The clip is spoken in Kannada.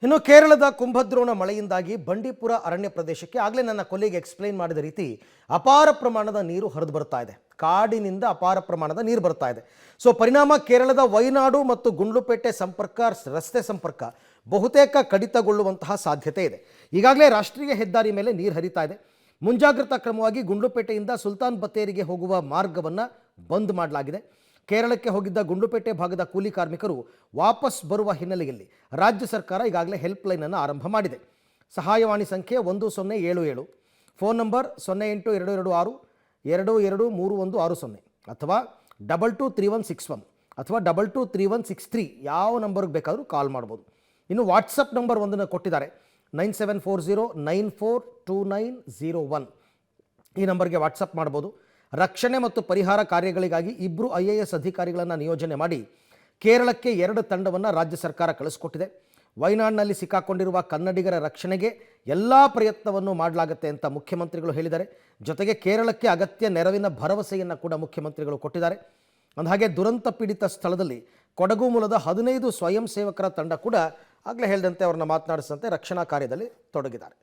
ಇನ್ನು ಕೇರಳದ ಕುಂಭದ್ರೋಣ ಮಳೆಯಿಂದಾಗಿ ಬಂಡೀಪುರ ಅರಣ್ಯ ಪ್ರದೇಶಕ್ಕೆ ಆಗಲೇ ನನ್ನ ಕೊಲ್ಲಿಗೆ ಎಕ್ಸ್ಪ್ಲೈನ್ ಮಾಡಿದ ರೀತಿ ಅಪಾರ ಪ್ರಮಾಣದ ನೀರು ಹರಿದು ಬರ್ತಾ ಇದೆ. ಕಾಡಿನಿಂದ ಅಪಾರ ಪ್ರಮಾಣದ ನೀರು ಬರ್ತಾ ಇದೆ. ಸೊ ಪರಿಣಾಮ ಕೇರಳದ ವೈನಾಡು ಮತ್ತು ಗುಂಡ್ಲುಪೇಟೆ ರಸ್ತೆ ಸಂಪರ್ಕ ಬಹುತೇಕ ಕಡಿತಗೊಳ್ಳುವಂತಹ ಸಾಧ್ಯತೆ ಇದೆ. ಈಗಾಗಲೇ ರಾಷ್ಟ್ರೀಯ ಹೆದ್ದಾರಿ ಮೇಲೆ ನೀರು ಹರಿತಾ ಇದೆ. ಮುಂಜಾಗ್ರತಾ ಕ್ರಮವಾಗಿ ಗುಂಡ್ಲುಪೇಟೆಯಿಂದ ಸುಲ್ತಾನ್ ಬತ್ತೇರಿಗೆ ಹೋಗುವ ಮಾರ್ಗವನ್ನು ಬಂದ್ ಮಾಡಲಾಗಿದೆ. ಕೇರಳಕ್ಕೆ ಹೋಗಿದ್ದ ಗುಂಡ್ಲುಪೇಟೆ ಭಾಗದ ಕೂಲಿ ಕಾರ್ಮಿಕರು ವಾಪಸ್ ಬರುವ ಹಿನ್ನೆಲೆಯಲ್ಲಿ ರಾಜ್ಯ ಸರ್ಕಾರ ಈಗಾಗಲೇ ಹೆಲ್ಪ್ಲೈನನ್ನು ಆರಂಭ ಮಾಡಿದೆ. ಸಹಾಯವಾಣಿ ಸಂಖ್ಯೆ 1077, ಫೋನ್ ನಂಬರ್ 082226 223160 ಅಥವಾ 223161 ಅಥವಾ 223163 ಯಾವ ನಂಬರ್ಗೆ ಬೇಕಾದರೂ ಕಾಲ್ ಮಾಡ್ಬೋದು. ಇನ್ನು ವಾಟ್ಸಪ್ ನಂಬರ್ ಒಂದನ್ನು ಕೊಟ್ಟಿದ್ದಾರೆ, 9740942901. ಈ ನಂಬರ್ಗೆ ವಾಟ್ಸಪ್ ಮಾಡ್ಬೋದು. ರಕ್ಷಣೆ ಮತ್ತು ಪರಿಹಾರ ಕಾರ್ಯಗಳಿಗಾಗಿ 2 IAS ಅಧಿಕಾರಿಗಳನ್ನು ನಿಯೋಜನೆ ಮಾಡಿ ಕೇರಳಕ್ಕೆ 2 ತಂಡವನ್ನು ರಾಜ್ಯ ಸರ್ಕಾರ ಕಳಿಸ್ಕೊಟ್ಟಿದೆ. ವಯನಾಡಿನಲ್ಲಿ ಸಿಕ್ಕಾಕೊಂಡಿರುವ ಕನ್ನಡಿಗರ ರಕ್ಷಣೆಗೆ ಎಲ್ಲ ಪ್ರಯತ್ನವನ್ನು ಮಾಡಲಾಗುತ್ತೆ ಅಂತ ಮುಖ್ಯಮಂತ್ರಿಗಳು ಹೇಳಿದ್ದಾರೆ. ಜೊತೆಗೆ ಕೇರಳಕ್ಕೆ ಅಗತ್ಯ ನೆರವಿನ ಭರವಸೆಯನ್ನು ಕೂಡ ಮುಖ್ಯಮಂತ್ರಿಗಳು ಕೊಟ್ಟಿದ್ದಾರೆ. ಅಂದಹಾಗೆ ದುರಂತ ಪೀಡಿತ ಸ್ಥಳದಲ್ಲಿ ಕೊಡಗು ಮೂಲದ 15 ಸ್ವಯಂ ಸೇವಕರ ತಂಡ ಕೂಡ ಆಗಲೇ ಹೇಳಿದಂತೆ ಅವ್ರನ್ನ ಮಾತನಾಡಿಸಂತೆ ರಕ್ಷಣಾ ಕಾರ್ಯದಲ್ಲಿ ತೊಡಗಿದ್ದಾರೆ.